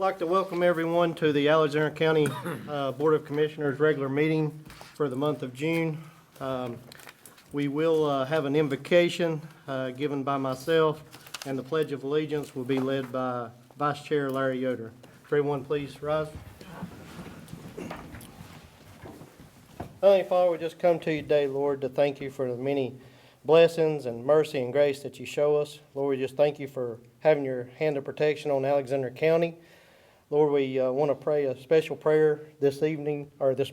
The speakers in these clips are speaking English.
I'd like to welcome everyone to the Alexander County Board of Commissioners regular meeting for the month of June. We will have an invocation given by myself, and the Pledge of Allegiance will be led by Vice Chair Larry Yoder. Everyone, please rise. Heavenly Father, we just come to you today, Lord, to thank you for the many blessings and mercy and grace that you show us. Lord, we just thank you for having your hand of protection on Alexander County. Lord, we want to pray a special prayer this evening, or this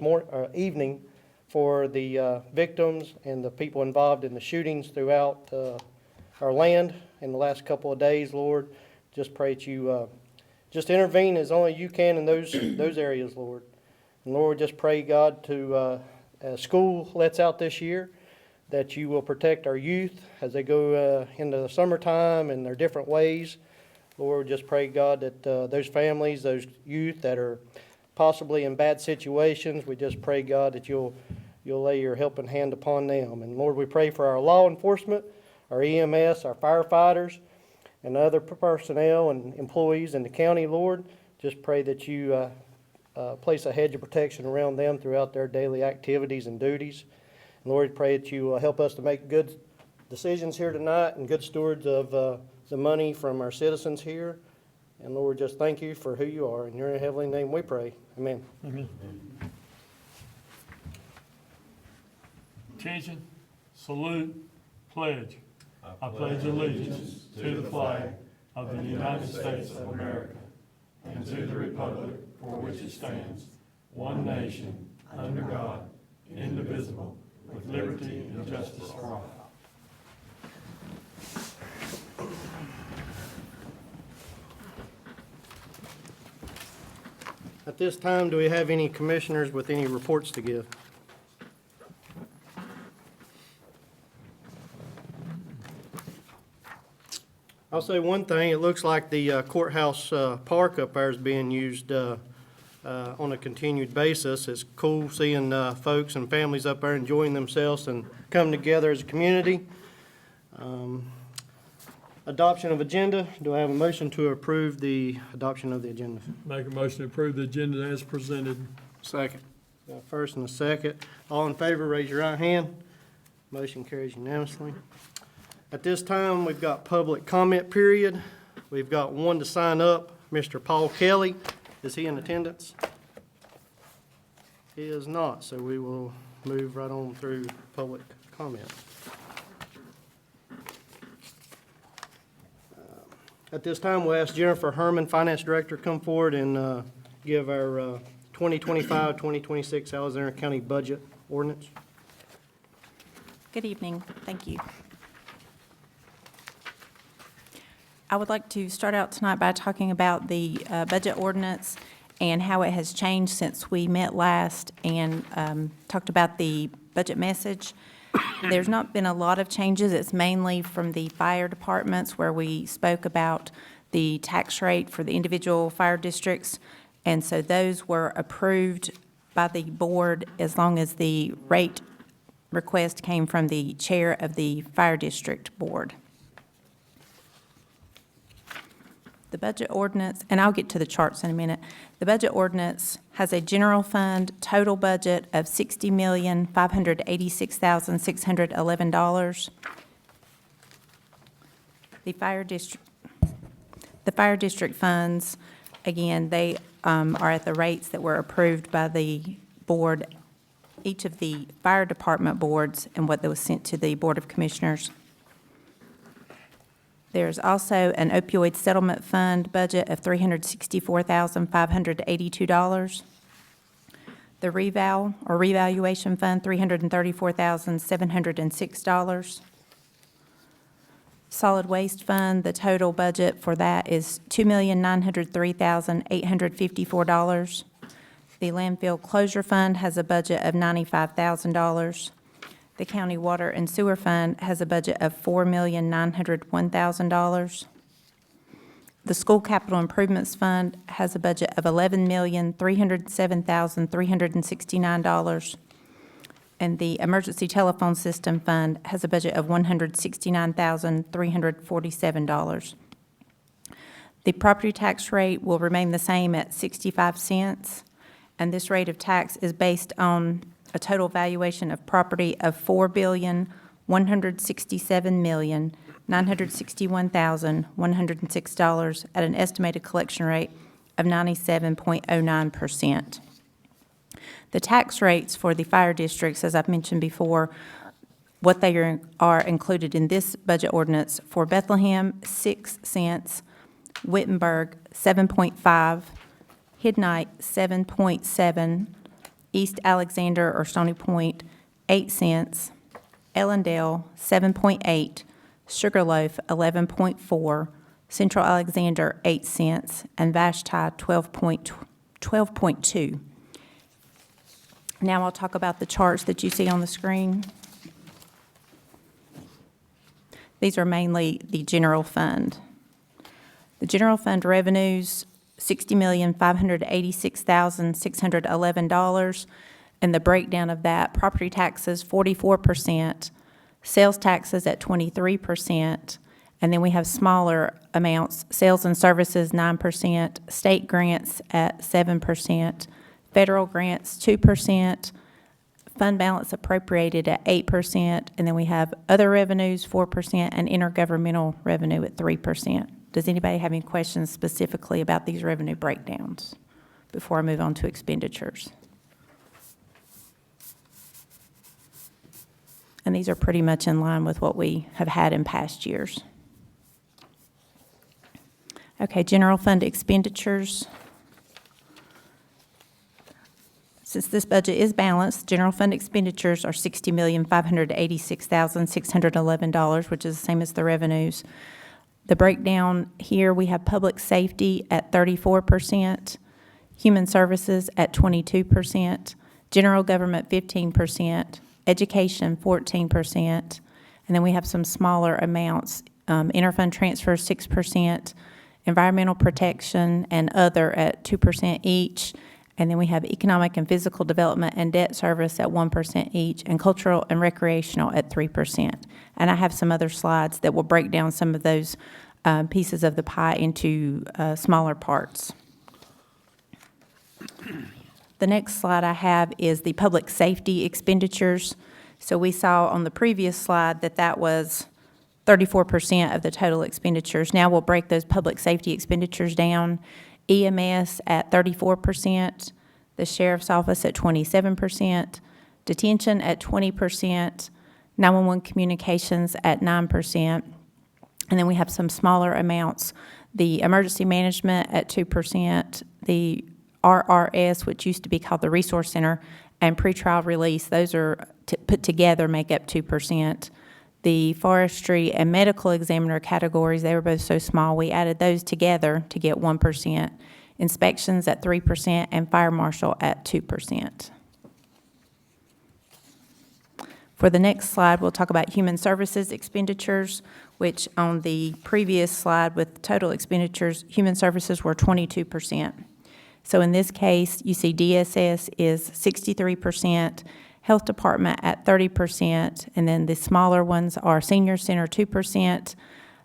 evening, for the victims and the people involved in the shootings throughout our land in the last couple of days, Lord. Just pray that you just intervene as only you can in those areas, Lord. And Lord, just pray, God, to as school lets out this year, that you will protect our youth as they go into the summertime in their different ways. Lord, just pray, God, that those families, those youth that are possibly in bad situations, we just pray, God, that you'll lay your helping hand upon them. And Lord, we pray for our law enforcement, our EMS, our firefighters, and other personnel and employees in the county, Lord. Just pray that you place a hedge of protection around them throughout their daily activities and duties. And Lord, pray that you help us to make good decisions here tonight and good stewards of the money from our citizens here. And Lord, just thank you for who you are. In your heavenly name we pray. Amen. Amen. Attention, salute, pledge. I pledge allegiance to the flag of the United States of America and to the republic for which it stands, one nation, under God, indivisible, with liberty and justice for all. At this time, do we have any commissioners with any reports to give? I'll say one thing. It looks like the courthouse park up there is being used on a continued basis. It's cool seeing folks and families up there enjoying themselves and coming together as a community. Adoption of agenda. Do I have a motion to approve the adoption of the agenda? Make a motion to approve the agenda as presented. Second. First and a second. All in favor, raise your right hand. Motion carries unanimously. At this time, we've got public comment period. We've got one to sign up, Mr. Paul Kelly. Is he in attendance? He is not, so we will move right on through public comment. At this time, we'll ask Jennifer Herman, Finance Director, come forward and give our 2025-2026 Alexander County Budget Ordinance. Good evening. Thank you. I would like to start out tonight by talking about the budget ordinance and how it has changed since we met last and talked about the budget message. There's not been a lot of changes. It's mainly from the fire departments where we spoke about the tax rate for the individual fire districts. And so those were approved by the board as long as the rate request came from the chair of the fire district board. The budget ordinance, and I'll get to the charts in a minute. The budget ordinance has a general fund total budget of $60,586,611. The fire district funds, again, they are at the rates that were approved by the board, each of the fire department boards, and what was sent to the Board of Commissioners. There's also an opioid settlement fund budget of $364,582. The reval or revaluation fund, $334,706. Solid waste fund, the total budget for that is $2,903,854. The landfill closure fund has a budget of $95,000. The county water and sewer fund has a budget of $4,901,000. The school capital improvements fund has a budget of $11,307,369. And the emergency telephone system fund has a budget of $169,347. The property tax rate will remain the same at 65 cents, and this rate of tax is based on a total valuation of property of $4,167,961,106 at an estimated collection rate of 97.09%. The tax rates for the fire districts, as I've mentioned before, what they are included in this budget ordinance: for Bethlehem, 6 cents, Wittenberg, 7.5, Hidnite, 7.7, East Alexander or Stony Point, 8 cents, Ellendale, 7.8, Sugarloaf, 11.4, Central Alexander, 8 cents, and Vashti, 12.2. Now I'll talk about the charts that you see on the screen. These are mainly the general fund. The general fund revenues, $60,586,611, and the breakdown of that: property taxes, 44%, sales taxes at 23%, and then we have smaller amounts: sales and services, 9%, state grants at 7%, federal grants, 2%, fund balance appropriated at 8%, and then we have other revenues, 4%, and intergovernmental revenue at 3%. Does anybody have any questions specifically about these revenue breakdowns before I move on to expenditures? And these are pretty much in line with what we have had in past years. Okay, general fund expenditures. Since this budget is balanced, general fund expenditures are $60,586,611, which is the same as the revenues. The breakdown here, we have public safety at 34%, human services at 22%, general government 15%, education 14%, and then we have some smaller amounts: interfund transfer 6%, environmental protection and other at 2% each, and then we have economic and physical development and debt service at 1% each, and cultural and recreational at 3%. And I have some other slides that will break down some of those pieces of the pie into smaller parts. The next slide I have is the public safety expenditures. So we saw on the previous slide that that was 34% of the total expenditures. Now we'll break those public safety expenditures down. EMS at 34%, the sheriff's office at 27%, detention at 20%, 911 communications at 9%, and then we have some smaller amounts: the emergency management at 2%, the RRS, which used to be called the Resource Center, and pretrial release. Those are put together make up 2%. The forestry and medical examiner categories, they were both so small, we added those together to get 1%. Inspections at 3%, and fire marshal at 2%. For the next slide, we'll talk about human services expenditures, which on the previous slide with total expenditures, human services were 22%. So in this case, you see DSS is 63%, Health Department at 30%, and then the smaller ones are Senior Center 2%,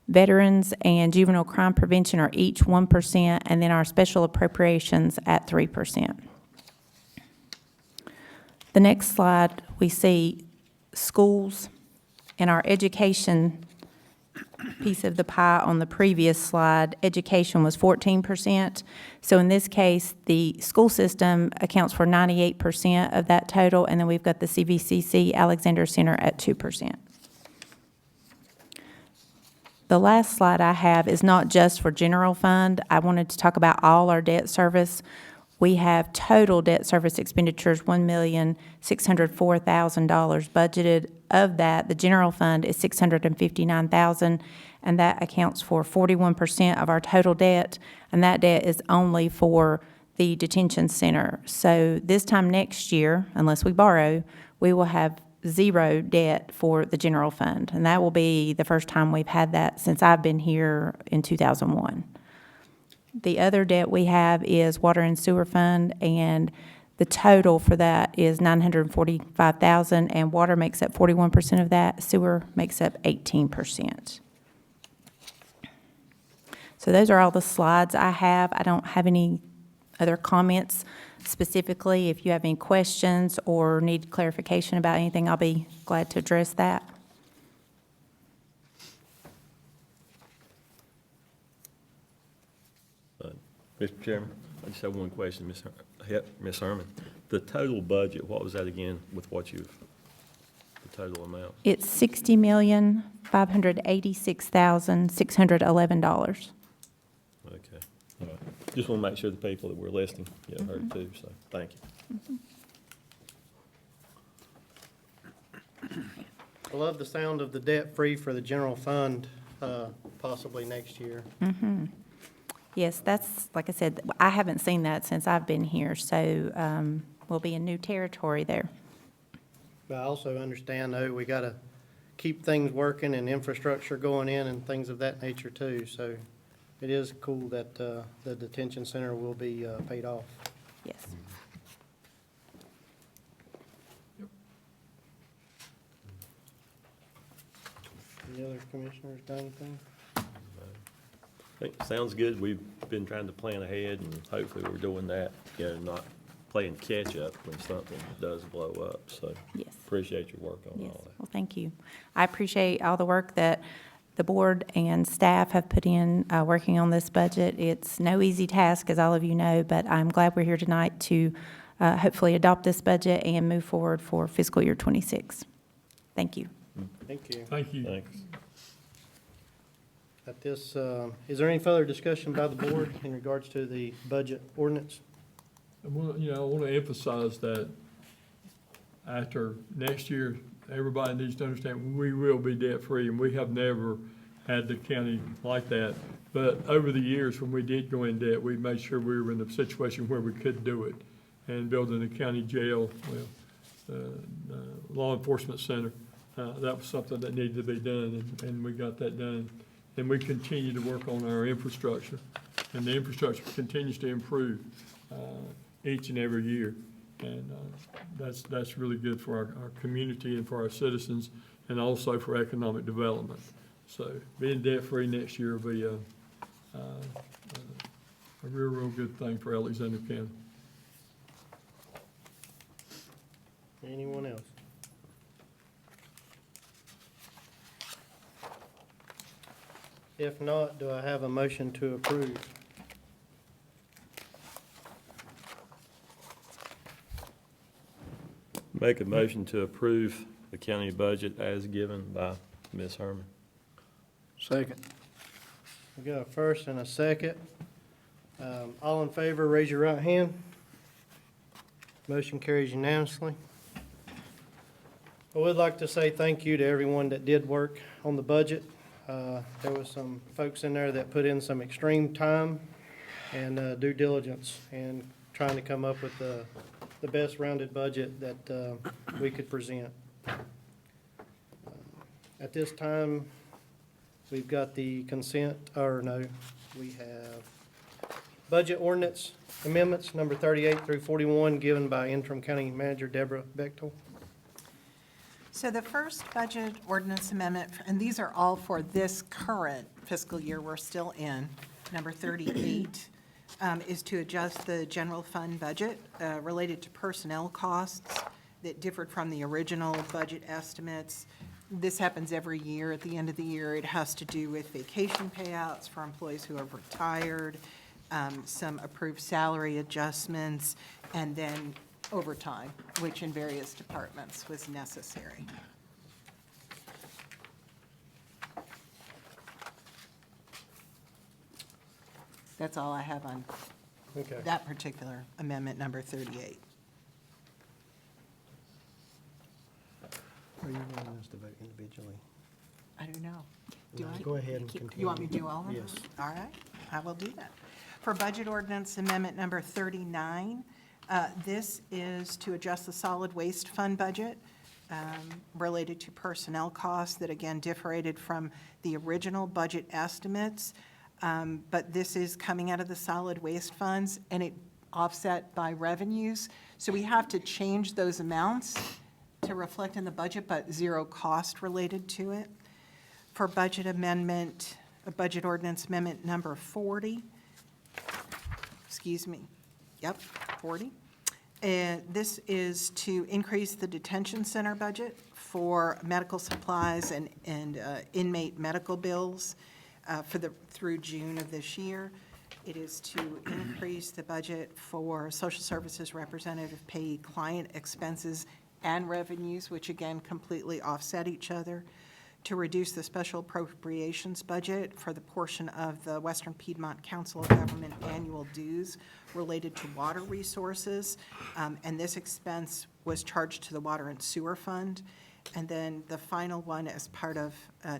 Veterans and Juvenile Crime Prevention are each 1%, and then our special appropriations at 3%. The next slide, we see schools and our education piece of the pie. On the previous slide, education was 14%. So in this case, the school system accounts for 98% of that total, and then we've got the CVCC Alexander Center at 2%. The last slide I have is not just for general fund. I wanted to talk about all our debt service. We have total debt service expenditures, $1,604,000 budgeted. Of that, the general fund is $659,000, and that accounts for 41% of our total debt, and that debt is only for the detention center. So this time next year, unless we borrow, we will have zero debt for the general fund, and that will be the first time we've had that since I've been here in 2001. The other debt we have is water and sewer fund, and the total for that is $945,000, and water makes up 41% of that, sewer makes up 18%. So those are all the slides I have. I don't have any other comments specifically. If you have any questions or need clarification about anything, I'll be glad to address that. Mr. Chairman, I just have one question, Ms. Herman. The total budget, what was that again with what the total amount? It's $60,586,611. Okay, all right. Just want to make sure the people that were listening, heard too, so, thank you. I love the sound of the debt-free for the general fund, possibly next year. Yes, that's, like I said, I haven't seen that since I've been here, so we'll be in new territory there. But I also understand, though, we got to keep things working and infrastructure going in and things of that nature, too. So it is cool that the detention center will be paid off. Yes. Any other commissioners got anything? I think, sounds good. We've been trying to plan ahead, and hopefully we're doing that, not playing catch-up when something does blow up, so. Yes. Appreciate your work on Yes, all that. well, thank you. I appreciate all the work that the board and staff have put in working on this budget. It's no easy task, as all of you know, but I'm glad we're here tonight to hopefully adopt this budget and move forward for fiscal year '26. Thank you. Thank you. Thank you. Thanks. At this, is there any further discussion by the board in regards to the budget ordinance? I want to emphasize that after next year, everybody needs to understand, we will be debt-free, and we have never had the county like that. But over the years, when we did go in debt, we made sure we were in a situation where we could do it. And building a county jail, law enforcement center, that was something that needed to be done, and we got that done. And we continue to work on our infrastructure, and the infrastructure continues to improve each and every year. And that's really good for our community and for our citizens, and also for economic development. So being debt-free next year will be a real good thing for Alexander County. Anyone else? If not, do I have a motion to approve? Make a motion to approve the county budget as given by Ms. Herman. Second. We got a first and a second. All in favor, raise your right hand. Motion carries unanimously. I would like to say thank you to everyone that did work on the budget. There was some folks in there that put in some extreme time and due diligence in trying to come up with the best rounded budget that we could present. At this time, we've got the consent, or no, we have budget ordinance amendments, number 38 through 41, given by interim county manager Deborah Bechtel. So the first budget ordinance amendment, and these are all for this current fiscal year we're still in, number 38, is to adjust the general fund budget related to personnel costs that differed from the original budget estimates. This happens every year. At the end of the year, it has to do with vacation payouts for employees who have retired, some approved salary adjustments, and then overtime, which in various departments was necessary. That's all I have on Okay. that particular amendment, number 38. Or you want us to vote individually? I don't know. Do No, I? go ahead and continue. You want me to do all of them? Yes. All right, I will do that. For budget ordinance amendment number 39, this is to adjust the solid waste fund budget related to personnel costs that again differated from the original budget estimates. But this is coming out of the solid waste funds and it offset by revenues. So we have to change those amounts to reflect in the budget, but zero cost related to it. For budget amendment a budget ordinance amendment number 40. Excuse me. Yep, 40. And this is to increase the detention center budget for medical supplies and inmate medical bills through June of this year. It is to increase the budget for social services representative paid client expenses and revenues, which again completely offset each other, to reduce the special appropriations budget for the portion of the Western Piedmont Council of Government annual dues related to water resources, and this expense was charged to the Water and Sewer Fund. And then the final one as part of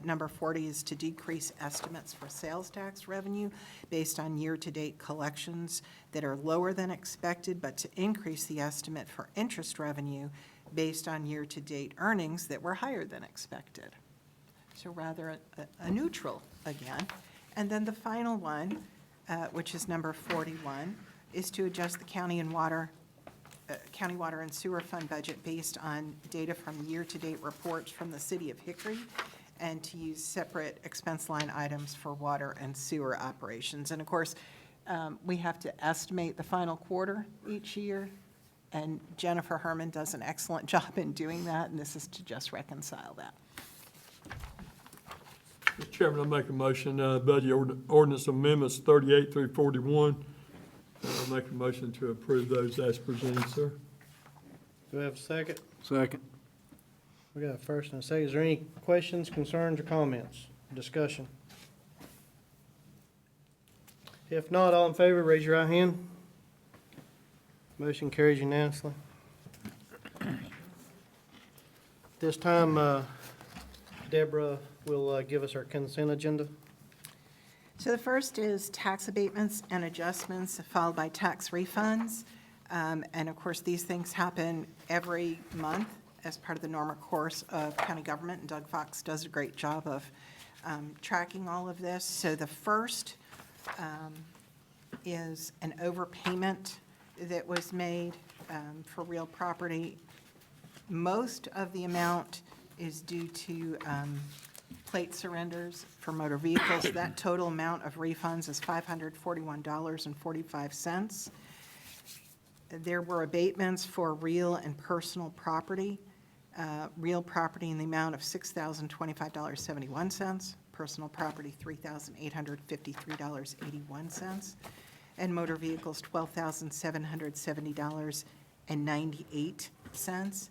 number 40 is to decrease estimates for sales tax revenue based on year-to-date collections that are lower than expected, but to increase the estimate for interest revenue based on year-to-date earnings that were higher than expected. So rather a neutral again. And then the final one, which is number 41, is to adjust the county water and sewer fund budget based on data from year-to-date reports from the city of Hickory, and to use separate expense line items for water and sewer operations. And of course, we have to estimate the final quarter each year, and Jennifer Herman does an excellent job in doing that, and this is to just reconcile that. Mr. Chairman, I make a motion, budget ordinance amendments 38 through 41. I'll make a motion to approve those as presented, sir. Do we have a second? Second. We got a first and a second. Is there any questions, concerns, or comments, discussion? If not, all in favor, raise your right hand. Motion carries unanimously. This time, Deborah will give us our consent agenda. So the first is tax abatements and adjustments, followed by tax refunds. And of course, these things happen every month as part of the normal course of county government, and Doug Fox does a great job of tracking all of this. So the first is an overpayment that was made for real property. Most of the amount is due to plate surrenders for motor vehicles. That total amount of refunds is $541.45. There were abatements for real and personal property. Real property in the amount of $6,025.71, personal property $3,853.81, and motor vehicles $12,770.98.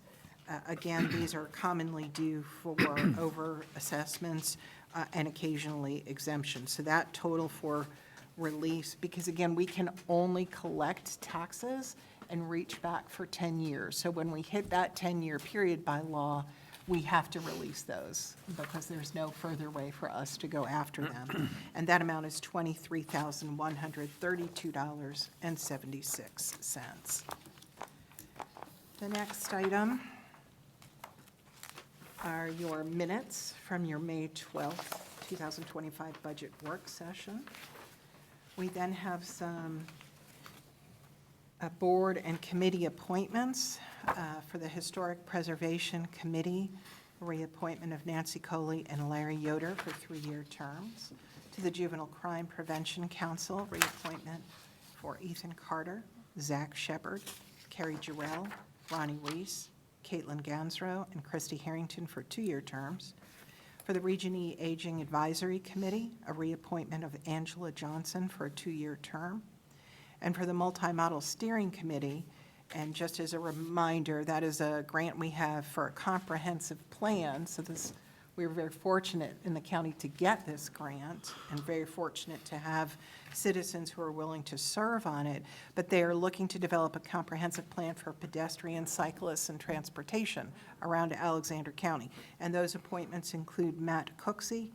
Again, these are commonly due for over assessments and occasionally exemptions. So that total for release, because again, we can only collect taxes and reach back for 10 years. So when we hit that 10-year period by law, we have to release those because there's no further way for us to go after them. And that amount is $23,132.76. The next item are your minutes from your May 12th, 2025 budget work session. We then have some board and committee appointments for the Historic Preservation Committee, reappointment of Nancy Coley and Larry Yoder for 3-year terms. To the Juvenile Crime Prevention Council, reappointment for Ethan Carter, Zach Shepard, Carrie Jarrell, Ronnie Reese, Caitlin Gansrow, and Christy Harrington for 2-year terms. For the Region E Aging Advisory Committee, a reappointment of Angela Johnson for a 2-year term. And for the Multi-Model Steering Committee, and just as a reminder, that is a grant we have for a comprehensive plan. So we were very fortunate in the county to get this grant, and very fortunate to have citizens who are willing to serve on it. But they are looking to develop a comprehensive plan for pedestrians, cyclists, and transportation around Alexander County. And those appointments include Matt Cooksey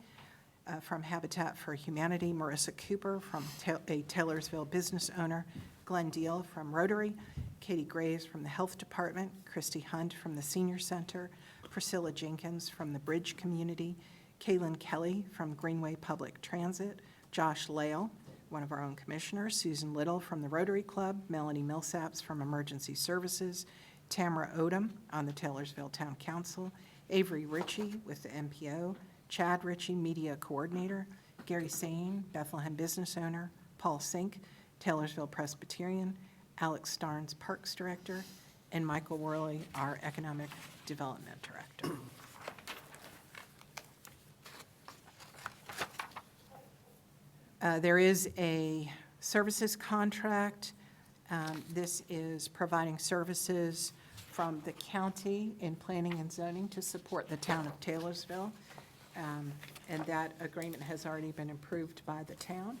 from Habitat for Humanity, Marissa Cooper from a Taylorsville business owner, Glenn Deal from Rotary, Katie Graves from the Health Department, Christy Hunt from the Senior Center, Priscilla Jenkins from the Bridge Community, Kaylin Kelly from Greenway Public Transit, Josh Lale, one of our own commissioners, Susan Little from the Rotary Club, Melanie Millsaps from Emergency Services, Tamara Odom on the Taylorsville Town Council, Avery Ritchie with the MPO, Chad Ritchie, Media Coordinator, Gary Sane, Bethlehem business owner, Paul Sink, Taylorsville Presbyterian, Alex Starnes, Parks Director, and Michael Worley, our Economic Development Director. There is a services contract. This is providing services from the county in planning and zoning to support the town of Taylorsville. And that agreement has already been approved by the town.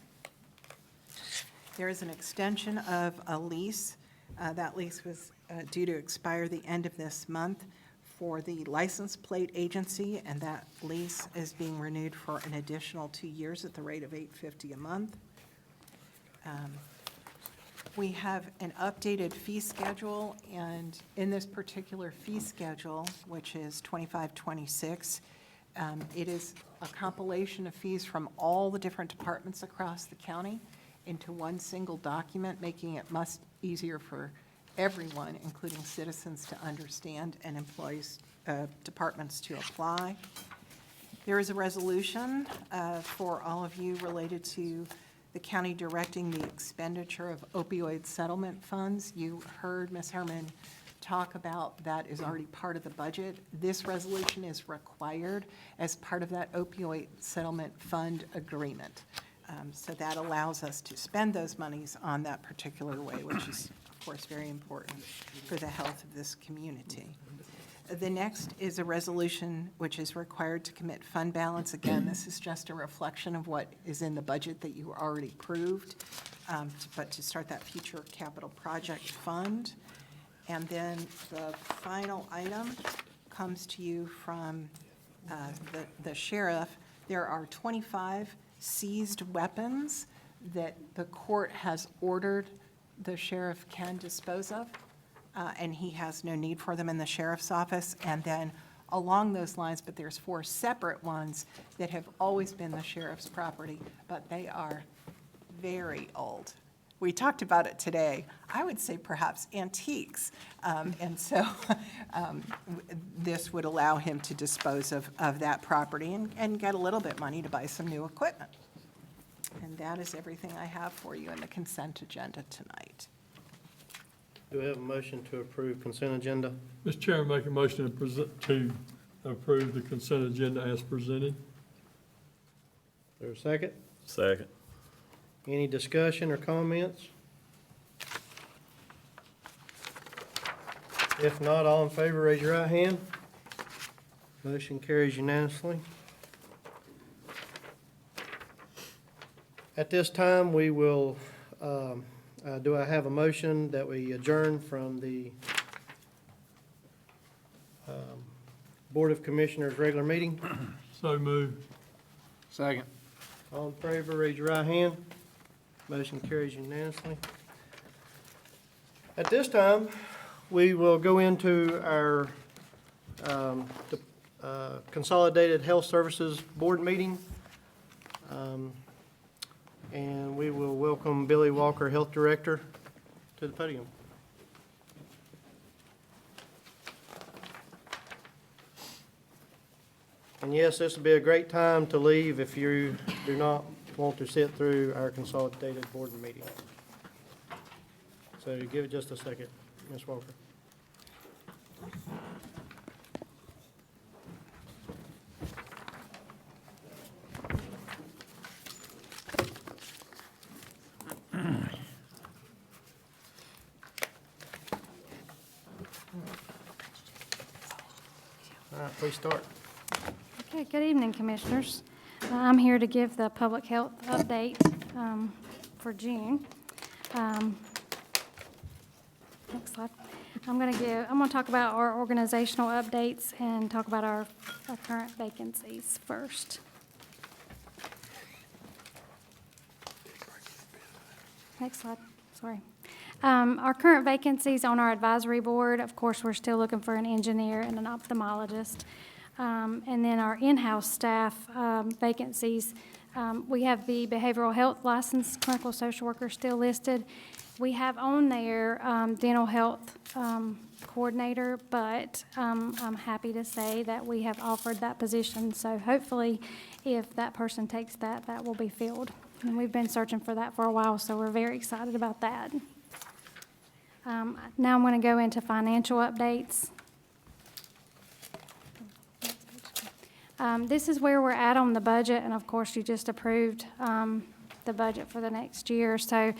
There is an extension of a lease. That lease was due to expire the end of this month for the license plate agency, and that lease is being renewed for an additional 2 years at the rate of $850 a month. We have an updated fee schedule, and in this particular fee schedule, which is 2526, it is a compilation of fees from all the different departments across the county into one single document, making it much easier for everyone, including citizens, to understand and employees, departments to apply. There is a resolution for all of you related to the county directing the expenditure of opioid settlement funds. You heard Ms. Herman talk about that is already part of the budget. This resolution is required as part of that opioid settlement fund agreement. So that allows us to spend those monies on that particular way, which is, of course, very important for the health of this community. The next is a resolution which is required to commit fund balance. Again, this is just a reflection of what is in the budget that you already approved, but to start that future capital project fund. And then the final item comes to you from the sheriff. There are 25 seized weapons that the court has ordered the sheriff can dispose of, and he has no need for them in the sheriff's office. And then along those lines, but there's 4 separate ones that have always been the sheriff's property, but they are very old. We talked about it today. I would say perhaps antiques. And so this would allow him to dispose of that property and get a little bit money to buy some new equipment. And that is everything I have for you in the consent agenda tonight. Do we have a motion to approve consent agenda? Mr. Chairman, make a motion to approve the consent agenda as presented. Is there a second? Second. Any discussion or comments? If not, all in favor, raise your right hand. Motion carries unanimously. At this time, we will, do I have a motion that we adjourn from the Board of Commissioners regular meeting? So moved. Second. All in favor, raise your right hand. Motion carries unanimously. At this time, we will go into our Consolidated Health Services Board meeting. And we will welcome Billy Walker, Health Director, to the podium. And yes, this will be a great time to leave if you do not want to sit through our consolidated board meeting. So give it just a second, Ms. Walker. All right, please start. Okay, good evening, Commissioners. I'm here to give the public health update for June. Next slide. I'm going to talk about our organizational updates and talk about our current vacancies first. Next slide, sorry. Our current vacancies on our advisory board, of course, we're still looking for an engineer and an ophthalmologist. And then our in-house staff vacancies, We have the behavioral health licensed clinical social worker still listed. We have on there dental health coordinator, but I'm happy to say that we have offered that position. So hopefully, if that person takes that, that will be filled. And we've been searching for that for a while, so we're very excited about that. Now I'm going to go into financial updates. This is where we're at on the budget, and of course, you just approved the budget for the next year. So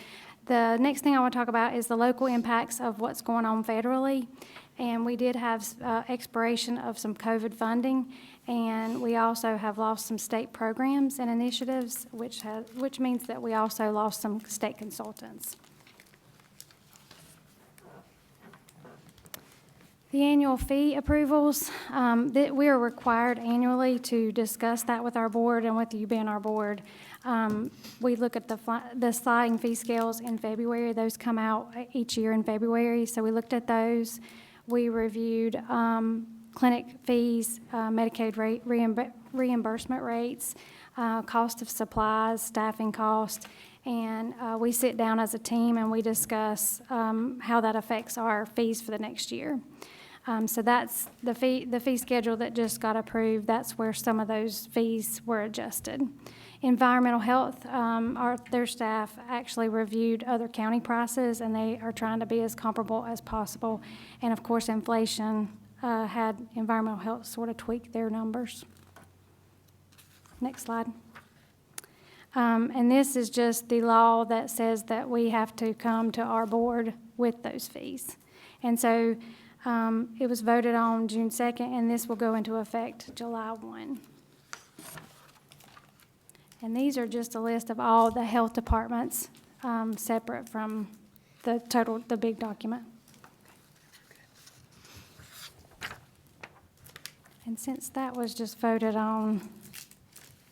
the next thing I want to talk about is the local impacts of what's going on federally. And we did have expiration of some COVID funding, and we also have lost some state programs and initiatives, which means that we also lost some state consultants. The annual fee approvals, that we are required annually to discuss that with our board and with you being our board. We look at the sliding fee scales in February. Those come out each year in February, so we looked at those. We reviewed clinic fees, Medicaid rate reimbursement rates, cost of supplies, staffing costs, and we sit down as a team and we discuss how that affects our fees for the next year. So that's the fee schedule that just got approved. That's where some of those fees were adjusted. Environmental health, their staff actually reviewed other county prices, and they are trying to be as comparable as possible. And of course, inflation had environmental health sort of tweak their numbers. Next slide. And this is just the law that says that we have to come to our board with those fees. And so it was voted on June 2nd, and this will go into effect July 1. And these are just a list of all the health departments, separate from the big document. And since that was just voted on,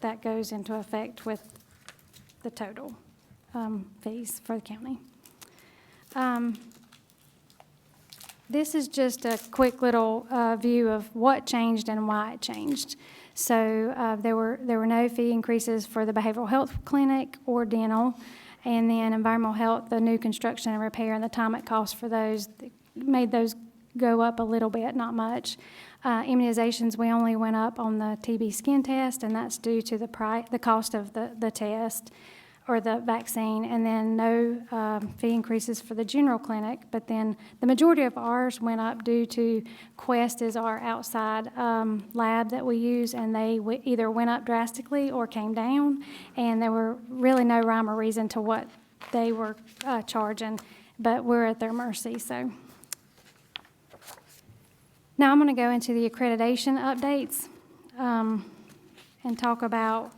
that goes into effect with the total fees for the county. This is just a quick little view of what changed and why it changed. So there were no fee increases for the behavioral health clinic or dental, and then environmental health, the new construction and repair, and the time it cost for those made those go up a little bit, not much. Immunizations, we only went up on the TB skin test, and that's due to the cost of the test or the vaccine, and then no fee increases for the general clinic. But then the majority of ours went up due to Quest is our outside lab that we use, and they either went up drastically or came down, and there were really no rhyme or reason to what they were charging, but we're at their mercy. So now I'm going to go into the accreditation updates and talk about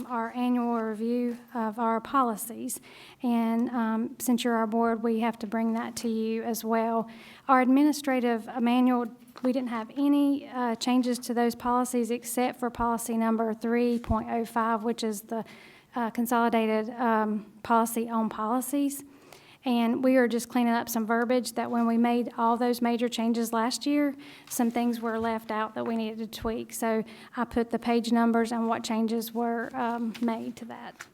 our annual review of our policies. And since you're our board, we have to bring that to you as well. Our administrative manual, we didn't have any changes to those policies except for policy number 3.05, which is the consolidated policy on policies. And we are just cleaning up some verbiage that when we made all those major changes last year, some things were left out that we needed to tweak. So I put the page numbers and what changes were made to that.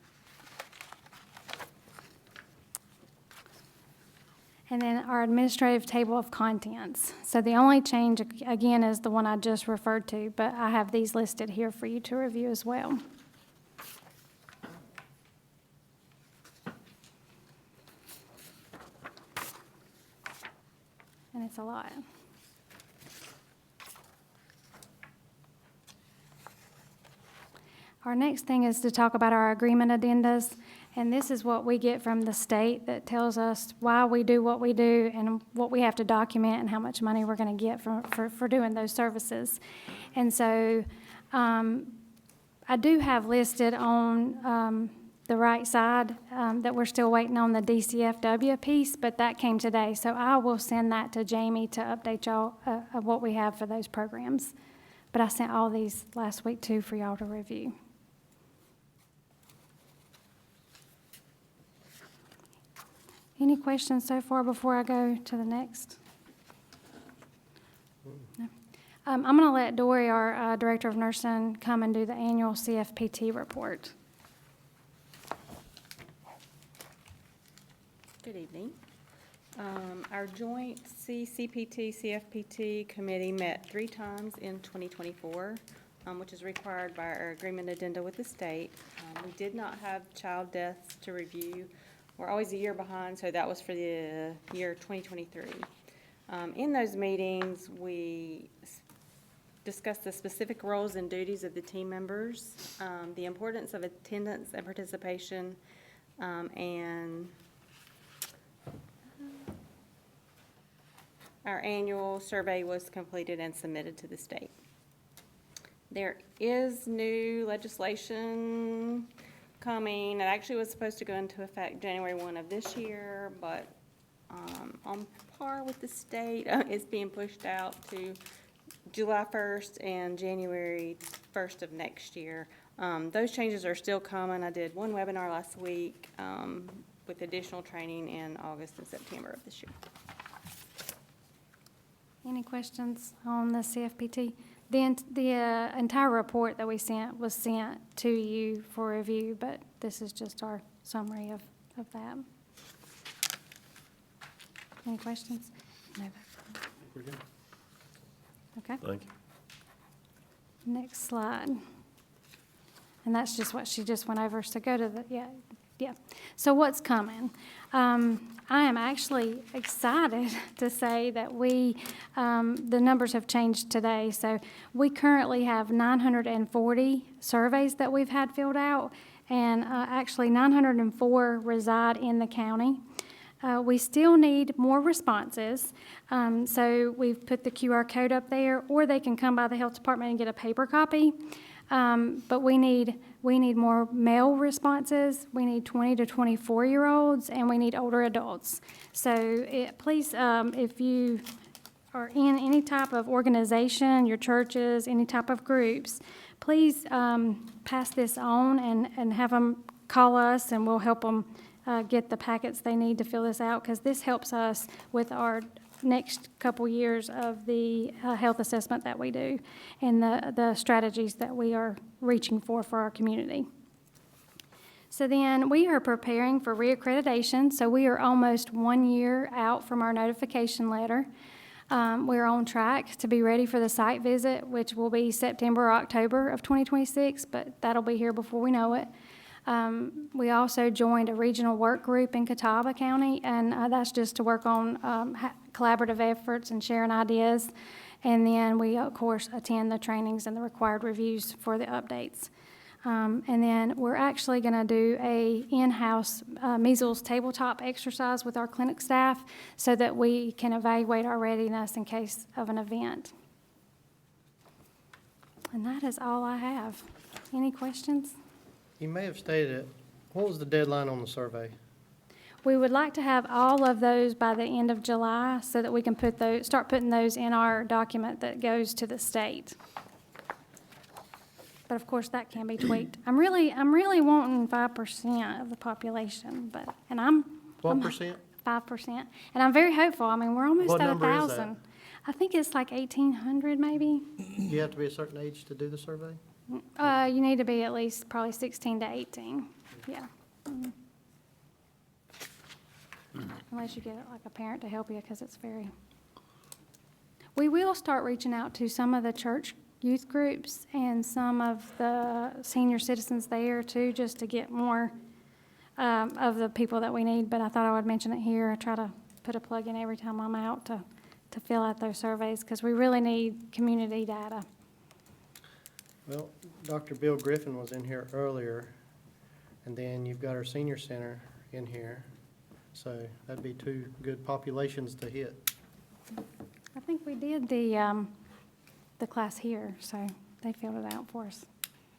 And then our administrative table of contents. So the only change, again, is the one I just referred to, but I have these listed here for you to review as well. And it's a lot. Our next thing is to talk about our agreement addendas, and this is what we get from the state that tells us why we do what we do and what we have to document and how much money we're going to get for doing those services. And so I do have listed on the right side that we're still waiting on the DCFW piece, but that came today. So I will send that to Jamie to update y'all of what we have for those programs. But I sent all these last week too for y'all to review. Any questions so far before I go to the next? No. I'm going to let Dory, our Director of Nursing, come and do the annual CFPT report. Good evening. Our joint CCPT-CFPT committee met 3 times in 2024, which is required by our agreement addenda with the state. We did not have child deaths to review. We're always a year behind, so that was for the year 2023. In those meetings, we discussed the specific roles and duties of the team members, the importance of attendance and participation, and our annual survey was completed and submitted to the state. There is new legislation coming. It actually was supposed to go into effect January 1 of this year, but on par with the state, it's being pushed out to July 1st and January 1st of next year. Those changes are still coming. I did one webinar last week with additional training in August and September of this year. Any questions on the CFPT? The entire report that we sent was sent to you for review, but this is just our summary of that. Any questions? No. We're good. Okay. Thank you. Next slide. And that's just what she just went over, so go to the, yeah. So what's coming? I am actually excited to say that the numbers have changed today. So we currently have 940 surveys that we've had filled out, and actually 904 reside in the county. We still need more responses, so we've put the QR code up there, or they can come by the health department and get a paper copy. But we need more male responses. We need 20 to 24-year-olds, and we need older adults. So please, if you are in any type of organization, your churches, any type of groups, please pass this on and have them call us, and we'll help them get the packets they need to fill this out, because this helps us with our next couple years of the health assessment that we do and the strategies that we are reaching for our community. So then we are preparing for reaccreditation. So we are almost 1 year out from our notification letter. We're on track to be ready for the site visit, which will be September or October of 2026, but that'll be here before we know it. We also joined a regional work group in Catawba County, and that's just to work on collaborative efforts and sharing ideas. And then we, of course, attend the trainings and the required reviews for the updates. And then we're actually going to do a in-house measles tabletop exercise with our clinic staff so that we can evaluate our readiness in case of an event. And that is all I have. Any questions? You may have stated it. What was the deadline on the survey? We would like to have all of those by the end of July so that we can start putting those in our document that goes to the state. But of course, that can be tweaked. I'm really wanting 5% of the population, and I'm. What percent? 5%. And I'm very hopeful. I mean, we're almost What at number is 1,000. I think it's like 1,800 maybe. You have to be a certain age to do the survey? You need to be at least probably 16 to 18, yeah. Mhm. Unless you get like a parent to help you, because it's very. We will start reaching out to some of the church youth groups and some of the senior citizens there too, just to get more of the people that we need. But I thought I would mention it here. I try to put a plug in every time I'm out to fill out those surveys, because we really need community data. Well, Dr. Bill Griffin was in here earlier, and then you've got our senior center in here. So that'd be 2 good populations to hit. I think we did the class here, so they filled it out for us.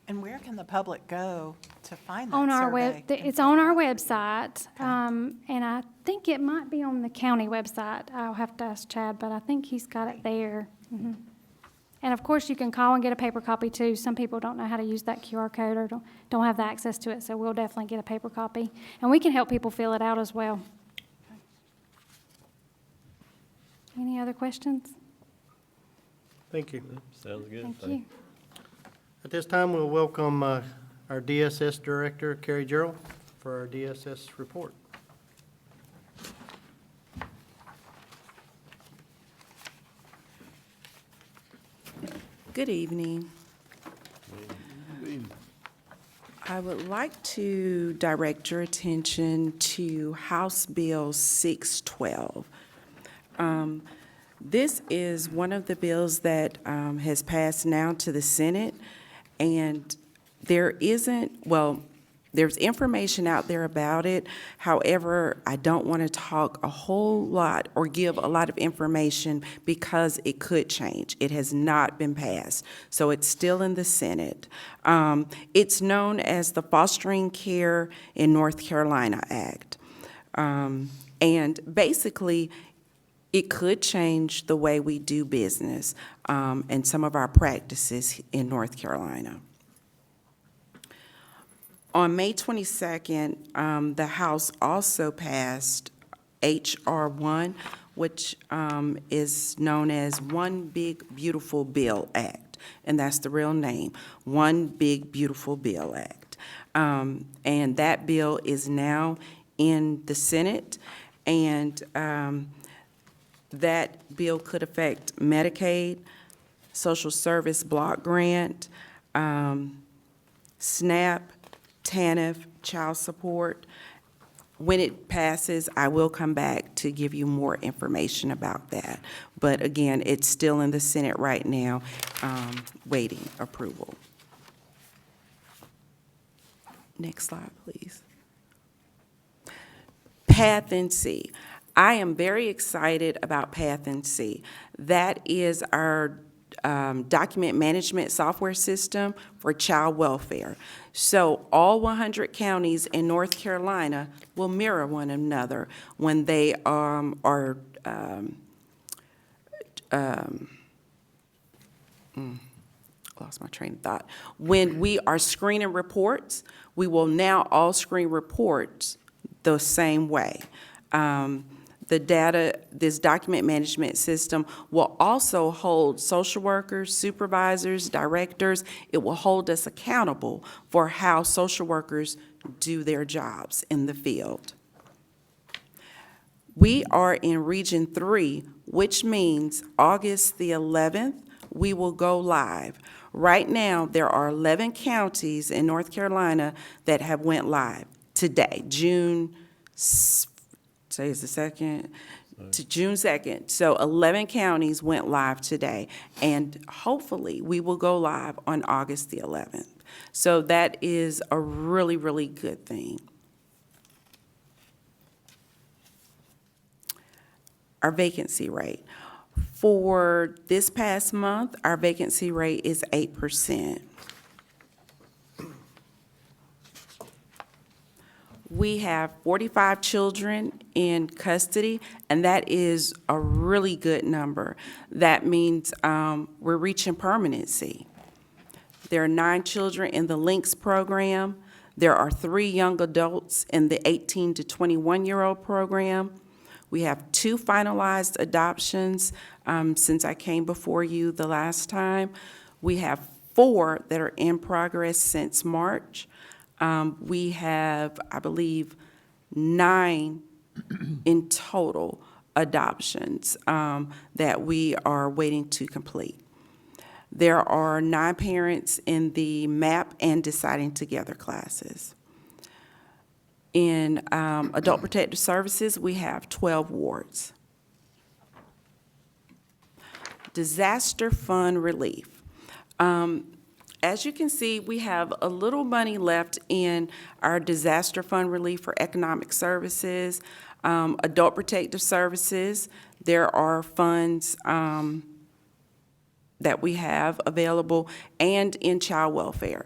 And where can the public go to find that On our survey? it's on our website, and I think it might be on the county website. I'll have to ask Chad, but I think he's got it there. Mhm. And of course, you can call and get a paper copy too. Some people don't know how to use that QR code or don't have the access to it, so we'll definitely get a paper copy. And we can help people fill it out as well. Any other questions? Thank you. Sounds good. Thank you. At this time, we'll welcome our DSS Director, Carrie Gerald, for our DSS report. Good evening. I would like to direct your attention to House Bill 612. This is one of the bills that has passed now to the Senate, and there's information out there about it. However, I don't want to talk a whole lot or give a lot of information because it could change. It has not been passed, so it's still in the Senate. It's known as the Fostering Care in North Carolina Act. And basically, it could change the way we do business and some of our practices in North Carolina. On May 22nd, the House also passed H.R. 1, which is known as One Big Beautiful Bill Act, and that's the real name, One Big Beautiful Bill Act. And that bill is now in the Senate, and that bill could affect Medicaid, Social Service Block Grant, SNAP, TANF, child support. When it passes, I will come back to give you more information about that. But again, it's still in the Senate right now, waiting approval. Next slide, please. Path NC. I am very excited about Path NC. That is our document management software system for child welfare. So all 100 counties in North Carolina will mirror one another when they lost my train of thought. When we are screening reports, we will now all screen reports the same way. The data, this document management system will also hold social workers, supervisors, directors. It will hold us accountable for how social workers do their jobs in the field. We are in Region 3, which means August the 11th, we will go live. Right now, there are 11 counties in North Carolina that have went live today, June 2nd, to June 2nd. So 11 counties went live today, and hopefully we will go live on August the 11th. So that is a really, really good thing. Our vacancy rate. For this past month, our vacancy rate is 8%. We have 45 children in custody, and that is a really good number. That means we're reaching permanency. There are 9 children in the LINKS program. There are 3 young adults in the 18 to 21-year-old program. We have 2 finalized adoptions since I came before you the last time. We have 4 that are in progress since March. We have, I believe, 9 in total adoptions that we are waiting to complete. There are 9 parents in the MAP and Deciding Together classes. In Adult Protective Services, we have 12 wards. Disaster Fund Relief. As you can see, we have a little money left in our Disaster Fund Relief for Economic Services, Adult Protective Services. There are funds that we have available, and in child welfare.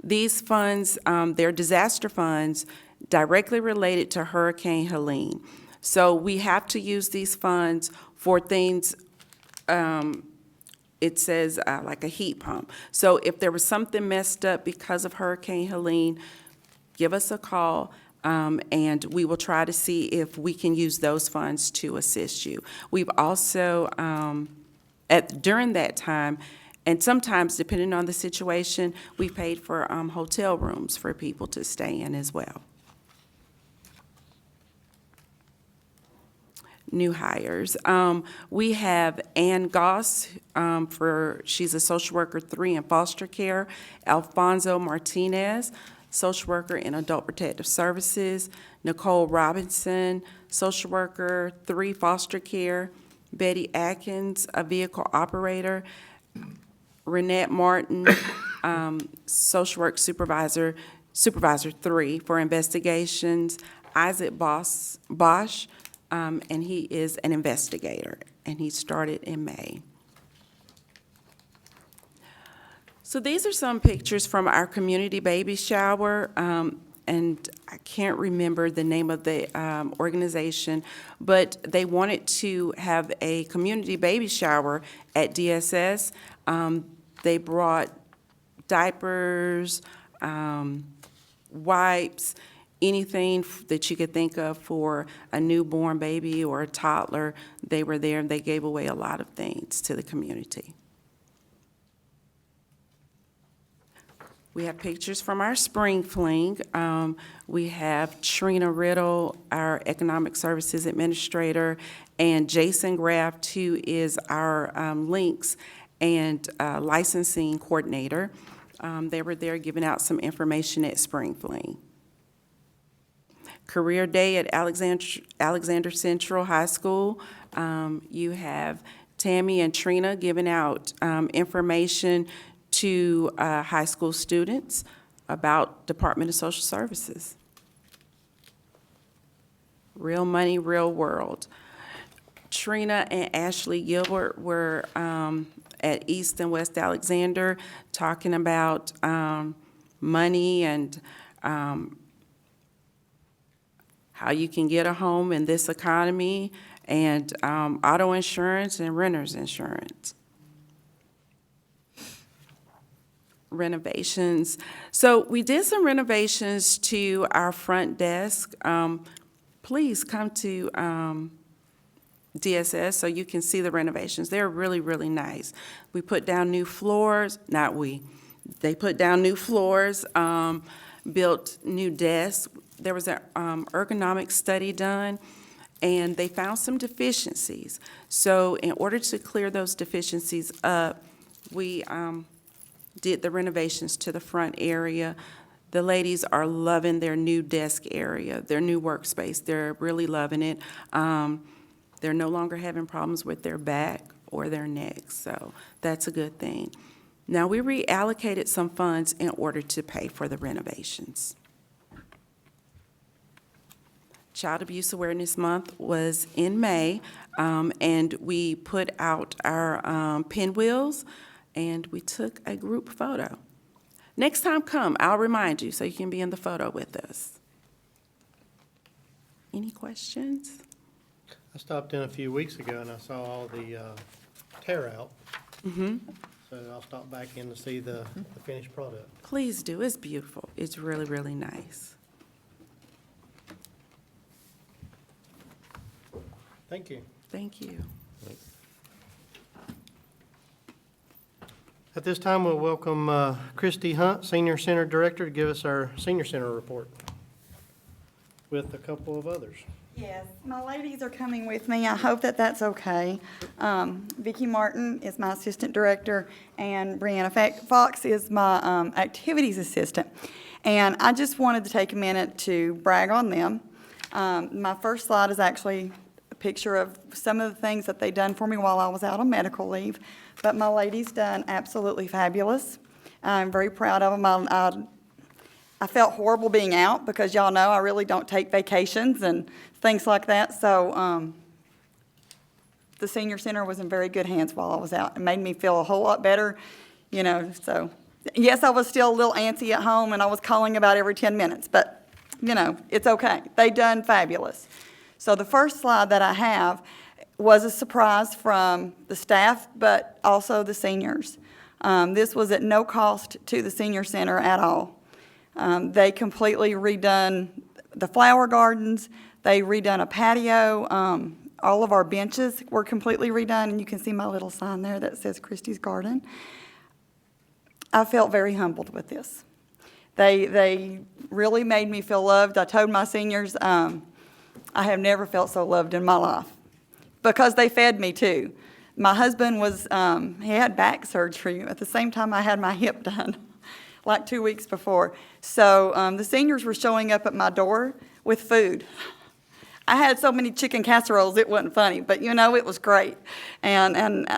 These funds, they're disaster funds directly related to Hurricane Helene. So we have to use these funds for things, it says like a heat pump. So if there was something messed up because of Hurricane Helene, give us a call, and we will try to see if we can use those funds to assist you. We've also during that time. And sometimes, depending on the situation, we paid for hotel rooms for people to stay in as well. New hires. We have Ann Goss, she's a social worker 3 in foster care. Alfonso Martinez, social worker in adult protective services. Nicole Robinson, social worker 3 foster care. Betty Atkins, a vehicle operator. Renette Martin, social work supervisor 3 for investigations. Isaac Bosch, and he is an investigator, and he started in May. So these are some pictures from our community baby shower, and I can't remember the name of the organization, but they wanted to have a community baby shower at DSS. They brought diapers, wipes, anything that you could think of for a newborn baby or a toddler. They were there, and they gave away a lot of things to the community. We have pictures from our spring fling. We have Trina Riddle, our Economic Services Administrator, and Jason Graft, who is our links and licensing coordinator. They were there giving out some information at spring fling. Career Day at Alexander Central High School. You have Tammy and Trina giving out information to high school students about Department of Social Services. Real Money, Real World. Trina and Ashley Gilbert were at East and West Alexander talking about money and how you can get a home in this economy, and auto insurance and renter's insurance. Renovations. So we did some renovations to our front desk. Please come to DSS so you can see the renovations. They're really, really nice. We put down new floors, they put down new floors, built new desks. There was an ergonomic study done, and they found some deficiencies. So in order to clear those deficiencies up, we did the renovations to the front area. The ladies are loving their new desk area, their new workspace. They're really loving it. They're no longer having problems with their back or their neck, so that's a good thing. Now, we reallocated some funds in order to pay for the renovations. Child Abuse Awareness Month was in May, and we put out our pinwheels, and we took a group photo. Next time come, I'll remind you so you can be in the photo with us. Any questions? I stopped in a few weeks ago and I saw all the tear out. So I'll stop back in to see the finished product. Please do. It's beautiful. It's really, really nice. Thank you. Thank you. At this time, we'll welcome Christy Hunt, Senior Center Director, to give us our Senior Center report with a couple of others. Yes, my ladies are coming with me. I hope that that's okay. Vicki Martin is my assistant director, and Brianna Fox is my activities assistant. And I just wanted to take a minute to brag on them. My first slide is actually a picture of some of the things that they've done for me while I was out on medical leave. But my ladies done absolutely fabulous. I'm very proud of them. I felt horrible being out because y'all know I really don't take vacations and things like that. So the senior center was in very good hands while I was out. It made me feel a whole lot better, you know. So yes, I was still a little antsy at home and I was calling about every 10 minutes, but you know, it's okay. They done fabulous. So the first slide that I have was a surprise from the staff, but also the seniors. This was at no cost to the senior center at all. They completely redone the flower gardens. They redone a patio all of our benches were completely redone, and you can see my little sign there that says Christie's Garden. I felt very humbled with this. They really made me feel loved. I told my seniors, I have never felt so loved in my life, because they fed me too. My husband he had back surgery at the same time I had my hip done, like 2 weeks before. So the seniors were showing up at my door with food. I had so many chicken casseroles, it wasn't funny, but it was great. And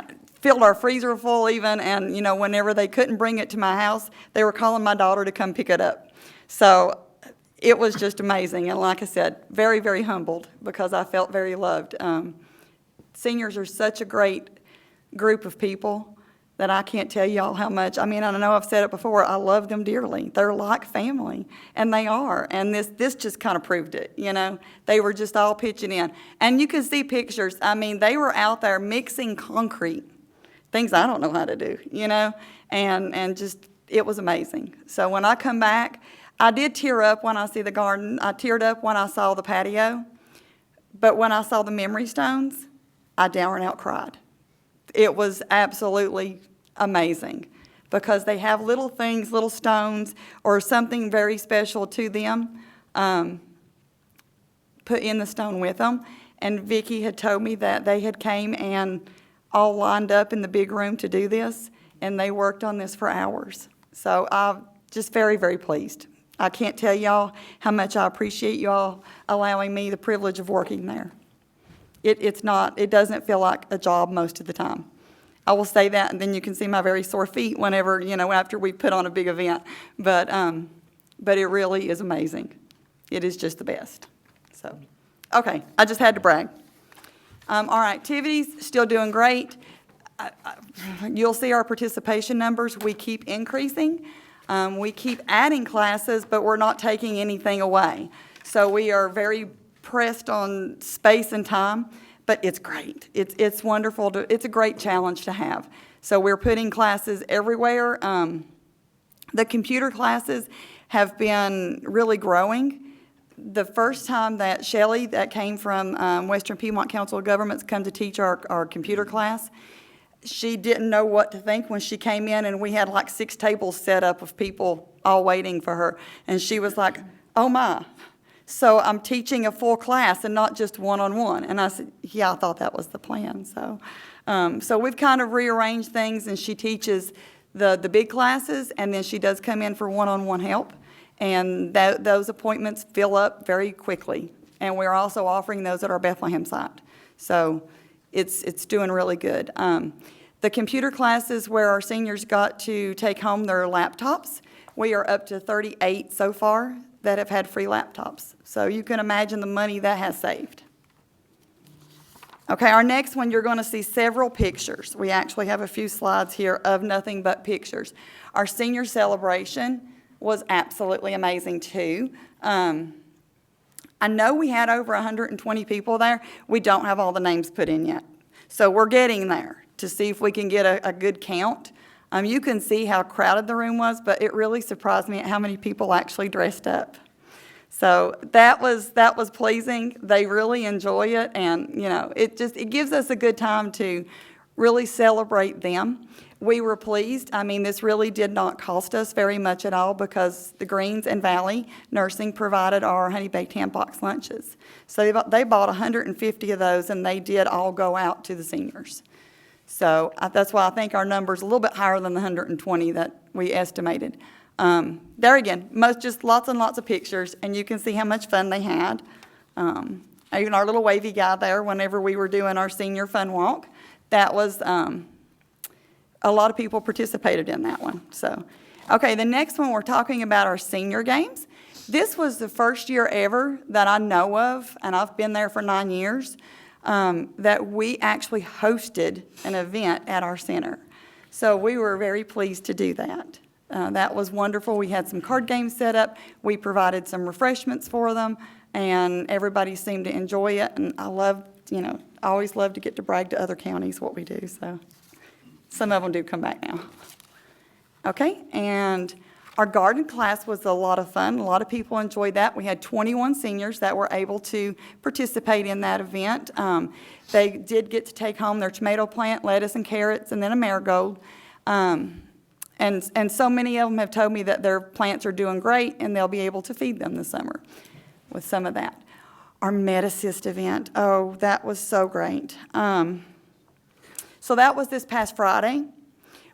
filled our freezer full even, and whenever they couldn't bring it to my house, they were calling my daughter to come pick it up. So it was just amazing, and like I said, very, very humbled, because I felt very loved. Seniors are such a great group of people that I can't tell y'all how much. I mean, I know I've said it before, I love them dearly. They're like family, and they are. And this just kind of proved it, They were just all pitching in. And you can see pictures. I mean, they were out there mixing concrete, things I don't know how to do, and just, it was amazing. So when I come back, I did tear up when I see the garden. I teared up when I saw the patio. But when I saw the memory stones, I down and out cried. It was absolutely amazing, because they have little things, little stones, or something very special to them, put in the stone with them. And Vicki had told me that they had came and all lined up in the big room to do this, and they worked on this for hours. So I'm just very, very pleased. I can't tell y'all how much I appreciate y'all allowing me the privilege of working there. It doesn't feel like a job most of the time. I will say that, and then you can see my very sore feet whenever, after we put on a big event. But it really is amazing. It is just the best. So, okay, I just had to brag. Our activities, still doing great. You'll see our participation numbers. We keep increasing. We keep adding classes, but we're not taking anything away. So we are very pressed on space and time, but it's great. It's wonderful. It's a great challenge to have. So we're putting classes everywhere. The computer classes have been really growing. The first time that Shelley, that came from Western Piedmont Council of Governments, come to teach our computer class, she didn't know what to think when she came in, and we had like 6 tables set up of people all waiting for her. And she was like, oh my. So I'm teaching a full class and not just one-on-one. And I said, yeah, I thought that was the plan. So we've kind of rearranged things, and she teaches the big classes, and then she does come in for one-on-one help. And those appointments fill up very quickly. And we're also offering those at our Bethlehem site. So it's doing really good. The computer classes where our seniors got to take home their laptops, we are up to 38 so far that have had free laptops. So you can imagine the money that has saved. Okay, our next one, you're going to see several pictures. We actually have a few slides here of nothing but pictures. Our senior celebration was absolutely amazing too. I know we had over 120 people there. We don't have all the names put in yet. So we're getting there to see if we can get a good count. You can see how crowded the room was, but it really surprised me at how many people actually dressed up. So that was pleasing. They really enjoy it, and it gives us a good time to really celebrate them. We were pleased. I mean, this really did not cost us very much at all, because the Greens and Valley Nursing provided our honey baked ham box lunches. So they bought 150 of those, and they did all go out to the seniors. So that's why I think our number's a little bit higher than the 120 that we estimated. There again, just lots and lots of pictures, and you can see how much fun they had. Even our little wavy guy there, whenever we were doing our senior fun walk, that was, a lot of people participated in that one. So, okay, the next one, we're talking about our senior games. This was the first year ever that I know of, and I've been there for 9 years, that we actually hosted an event at our center. So we were very pleased to do that. That was wonderful. We had some card games set up. We provided some refreshments for them, and everybody seemed to enjoy it. And I always love to get to brag to other counties what we do. So some of them do come back now. Okay, and Our garden class was a lot of fun. A lot of people enjoyed that. We had 21 seniors that were able to participate in that event. They did get to take home their tomato plant, lettuce and carrots, and then a marigold. And so many of them have told me that their plants are doing great, and they'll be able to feed them this summer with some of that. Our MedAssist event, oh, that was so great. So that was this past Friday.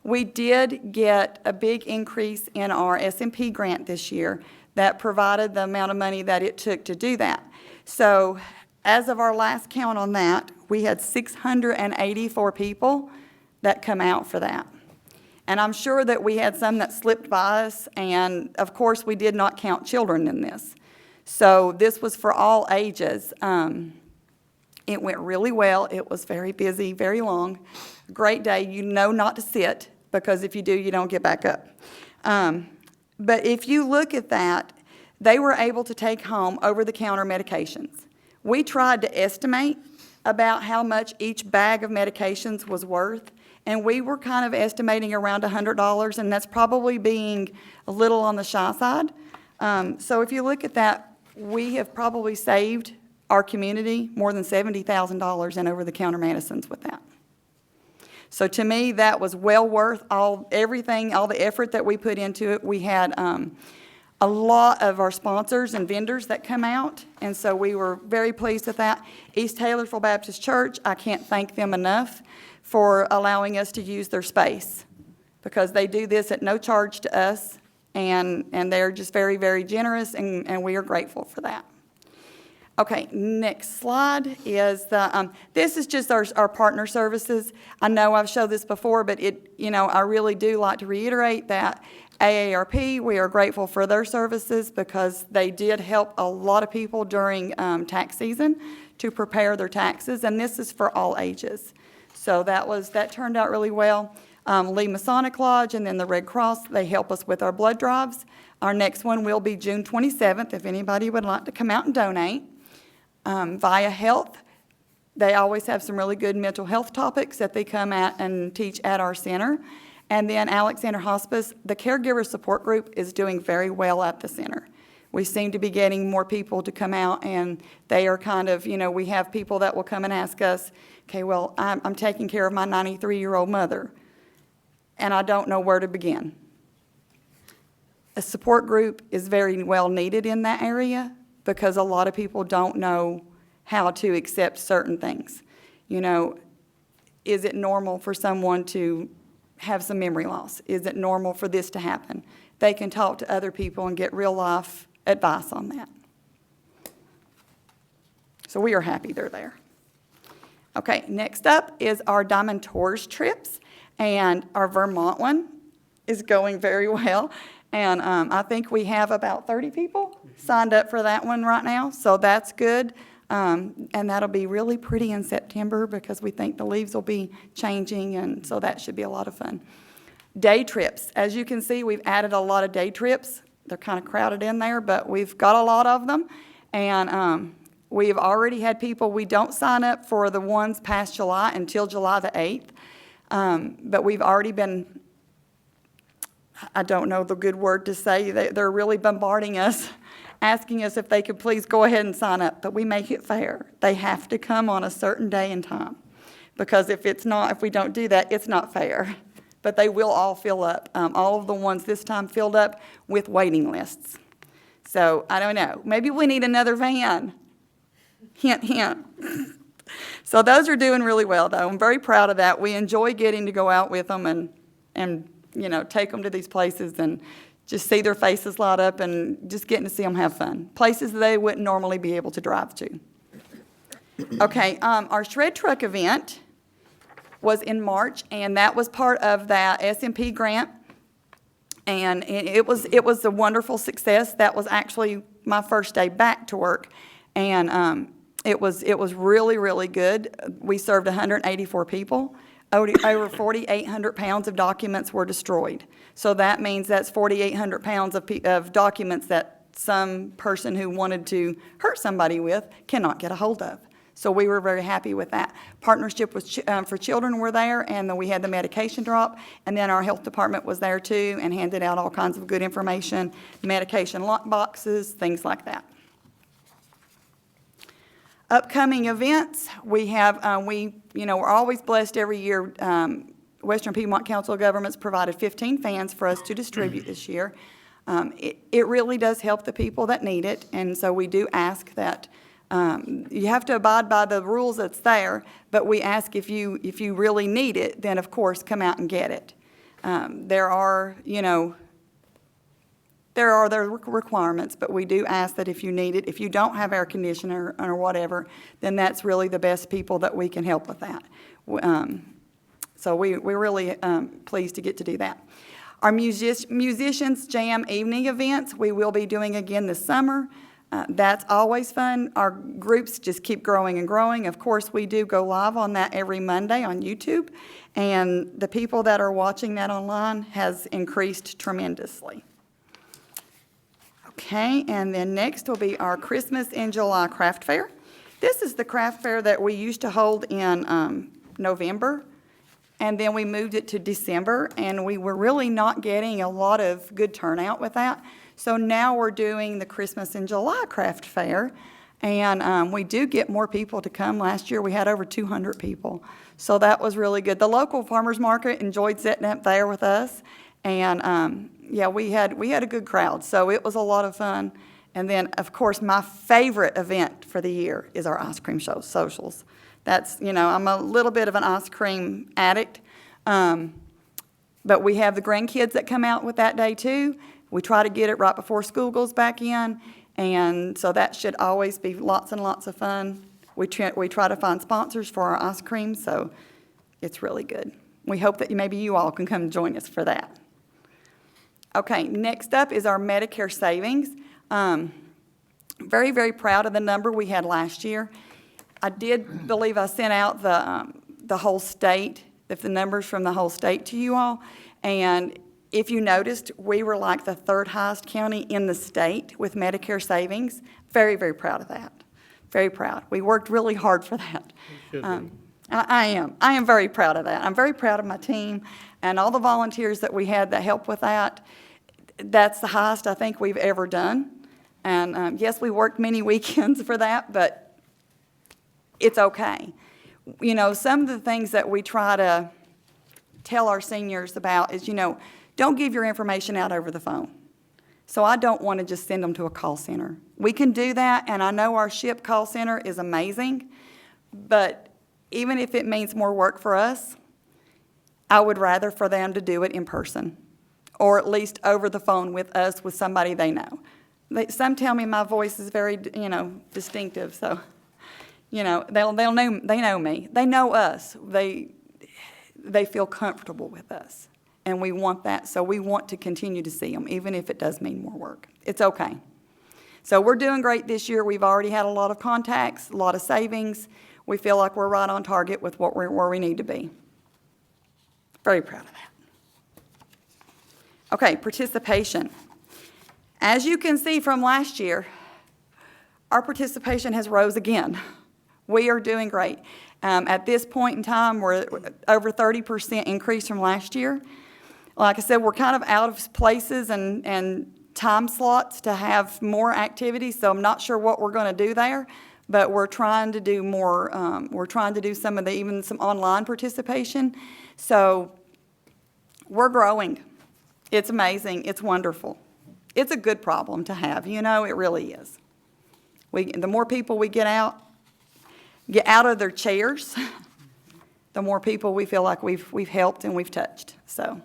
We did get a big increase in our SMP grant this year that provided the amount of money that it took to do that. So as of our last count on that, we had 684 people that come out for that. And I'm sure that we had some that slipped by us, and of course, we did not count children in this. So this was for all ages. It went really well. It was very busy, very long. Great day. You know not to sit, because if you do, you don't get back up. But if you look at that, they were able to take home over-the-counter medications. We tried to estimate about how much each bag of medications was worth, and we were kind of estimating around $100, and that's probably being a little on the shy side. So if you look at that, we have probably saved our community more than $70,000 in over-the-counter medicines with that. So to me, that was well worth everything, all the effort that we put into it. We had a lot of our sponsors and vendors that come out, and so we were very pleased with that. East Taylorsville Baptist Church, I can't thank them enough for allowing us to use their space, because they do this at no charge to us, and they're just very, very generous, and we are grateful for that. Okay, next slide is this is just our partner services. I know I've showed this before, but I really do like to reiterate that AARP, we are grateful for their services, because they did help a lot of people during tax season to prepare their taxes, and this is for all ages. So that turned out really well. Lee Masonic Lodge and then the Red Cross, they help us with our blood drives. Our next one will be June 27th, if anybody would like to come out and donate. Via Health, they always have some really good mental health topics that they come at and teach at our center. And then Alexander Hospice, the caregiver support group is doing very well at the center. We seem to be getting more people to come out, and they are kind of, we have people that will come and ask us, okay, well, I'm taking care of my 93-year-old mother, and I don't know where to begin. A support group is very well needed in that area, because a lot of people don't know how to accept certain things. Is it normal for someone to have some memory loss? Is it normal for this to happen? They can talk to other people and get real life advice on that. So we are happy they're there. Okay, next up is our Diamond Tours trips, and our Vermont one is going very well. And I think we have about 30 people signed up for that one right now, so that's good. And that'll be really pretty in September, because we think the leaves will be changing, and so that should be a lot of fun. Day trips. As you can see, we've added a lot of day trips. They're kind of crowded in there, but we've got a lot of them. And we've already had people, we don't sign up for the ones past July until July the 8th. But we've already been, I don't know the good word to say, they're really bombarding us, asking us if they could please go ahead and sign up, but we make it fair. They have to come on a certain day and time, because if we don't do that, it's not fair. But they will all fill up. All of the ones this time filled up with waiting lists. So I don't know, maybe we need another van. Hint, hint. So those are doing really well, though. I'm very proud of that. We enjoy getting to go out with them and take them to these places and just see their faces light up, and just getting to see them have fun. Places that they wouldn't normally be able to drive to. Okay, our shred truck event was in March, and that was part of that SMP grant. And it was a wonderful success. That was actually my first day back to work. And it was really, really good. We served 184 people. Over 4,800 pounds of documents were destroyed. So that means that's 4,800 pounds of documents that some person who wanted to hurt somebody with cannot get a hold of. So we were very happy with that. Partnership with, for Children were there, and then we had the medication drop, and then our health department was there too and handed out all kinds of good information, medication lock boxes, things like that. Upcoming events, we have, we're always blessed every year. Western Piedmont Council of Governments provided 15 fans for us to distribute this year. It really does help the people that need it, and so we do ask that you have to abide by the rules that's there, but we ask if you really need it, then of course come out and get it. There are their requirements, but we do ask that if you need it, if you don't have air conditioner or whatever, then that's really the best people that we can help with that. So we're really pleased to get to do that. Our musicians jam evening events, we will be doing again this summer. That's always fun. Our groups just keep growing and growing. Of course, we do go live on that every Monday on YouTube, and the people that are watching that online has increased tremendously. Okay, and then next will be our Christmas in July craft fair. This is the craft fair that we used to hold in November, and then we moved it to December, and we were really not getting a lot of good turnout with that. So now we're doing the Christmas in July craft fair, and we do get more people to come. Last year we had over 200 people, so that was really good. The local farmers market enjoyed setting up there with us, and yeah, we had a good crowd, so it was a lot of fun. And then, of course, my favorite event for the year is our ice cream show socials. That's, I'm a little bit of an ice cream addict, but we have the grandkids that come out with that day too. We try to get it right before school goes back in, and so that should always be lots and lots of fun. We try to find sponsors for our ice cream, so it's really good. We hope that maybe you all can come join us for that. Okay, next up is our Medicare savings. Very, very proud of the number we had last year. I did believe I sent out the whole state, the numbers from the whole state to you all, and if you noticed, we were like the third highest county in the state with Medicare savings. Very, very proud of that. Very proud. We worked really hard for that. I am very proud of that. I'm very proud of my team and all the volunteers that we had that helped with that. That's the highest I think we've ever done. And yes, we worked many weekends for that, but it's okay. Some of the things that we try to tell our seniors about is, don't give your information out over the phone. So I don't want to just send them to a call center. We can do that, and I know our SHIP call center is amazing, but even if it means more work for us, I would rather for them to do it in person, or at least over the phone with us, with somebody they know. Some tell me my voice is very, distinctive, so, they know me. They know us. They feel comfortable with us. And we want that, so we want to continue to see them, even if it does mean more work. It's okay. So we're doing great this year. We've already had a lot of contacts, a lot of savings. We feel like we're right on target with where we need to be. Very proud of that. Okay, participation. As you can see from last year, our participation has rose again. We are doing great. At this point in time, we're over 30% increase from last year. Like I said, we're kind of out of places and time slots to have more activities, so I'm not sure what we're going to do there, but we're trying to do more. We're trying to do even some online participation. So we're growing. It's amazing. It's wonderful. It's a good problem to have. It really is. The more people we get out of their chairs, the more people we feel like we've helped and we've touched. So,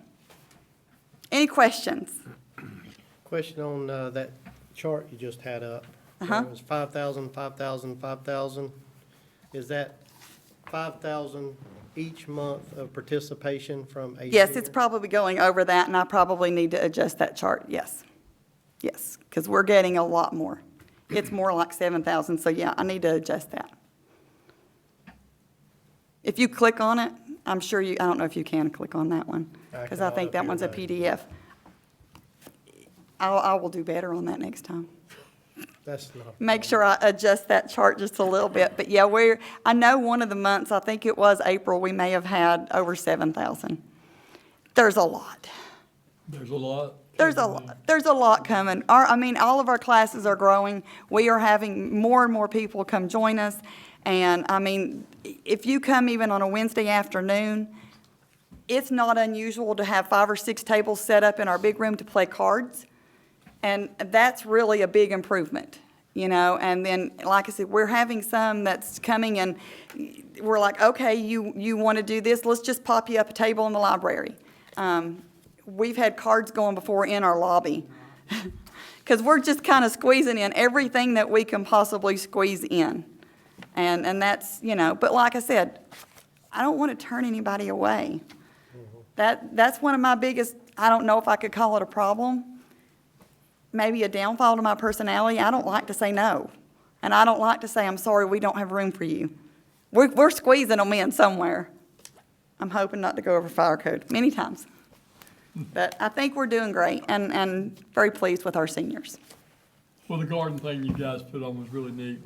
any questions? Question on that chart you just had up. It was 5,000, 5,000, 5,000. Is that 5,000 each month of participation from a year? Yes, it's probably going over that, and I probably need to adjust that chart, yes. Yes, because we're getting a lot more. It's more like 7,000, so yeah, I need to adjust that. If you click on it, I'm sure I don't know if you can click on that one, because I think that one's a PDF. I will do better on that next time. That's not. make sure I adjust that chart just a little bit. But yeah, I know one of the months, I think it was April, we may have had over 7,000. There's a lot. There's a lot. There's a lot coming. All of our classes are growing. We are having more and more people come join us. And, if you come even on a Wednesday afternoon, it's not unusual to have 5 or 6 tables set up in our big room to play cards. And that's really a big improvement, And then, like I said, we're having some that's coming and we're like, okay, you want to do this? Let's just pop you up a table in the library. We've had cards going before in our lobby because we're just kind of squeezing in everything that we can possibly squeeze in. And that's, but like I said, I don't want to turn anybody away. That's one of my biggest, I don't know if I could call it a problem, maybe a downfall to my personality. I don't like to say no. And I don't like to say, I'm sorry, we don't have room for you. We're squeezing them in somewhere. I'm hoping not to go over fire code many times. But I think we're doing great and very pleased with our seniors. Well, the garden thing you guys put on was really neat.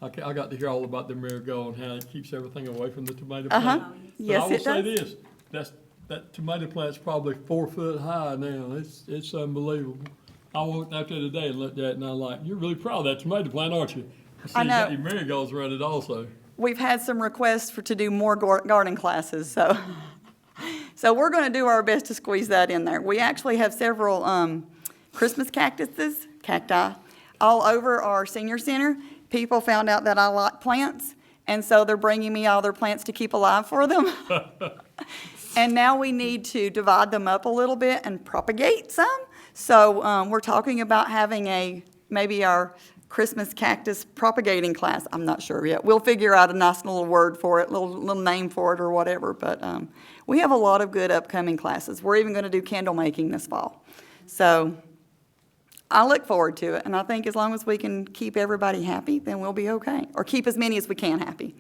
I got to hear all about the marigold and how it keeps everything away from the tomato plant. Yes, it But I will does. say this, that tomato plant's probably 4 foot high now. It's unbelievable. I walked out there today and looked at it and I'm like, you're really proud of that tomato plant, aren't you? See, I you got know. your marigolds around it also. We've had some requests to do more garden classes, so we're going to do our best to squeeze that in there. We actually have several Christmas cacti, all over our senior center. People found out that I like plants, and so they're bringing me all their plants to keep alive for them. And now we need to divide them up a little bit and propagate some. So we're talking about having maybe our Christmas cactus propagating class. I'm not sure yet. We'll figure out a nice little word for it, little name for it or whatever. But we have a lot of good upcoming classes. We're even going to do candle making this fall. So I look forward to it. And I think as long as we can keep everybody happy, then we'll be okay. Or keep as many as we can happy.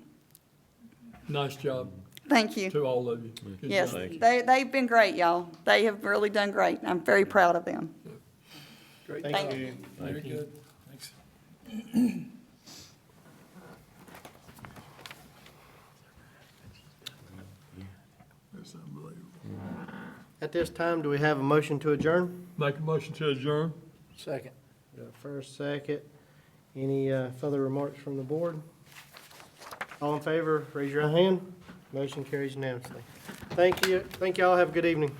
Nice job Thank you. to all of you. Good Yes, job. they've been great, y'all. They have really done great. I'm very proud of them. Thank you. Very good. That's unbelievable. At this time, do we have a motion to adjourn? Make a motion to adjourn. Second. First, second. Any further remarks from the board? All in favor, raise your hand. Motion carries unanimously. Thank you. Thank y'all. Have a good evening.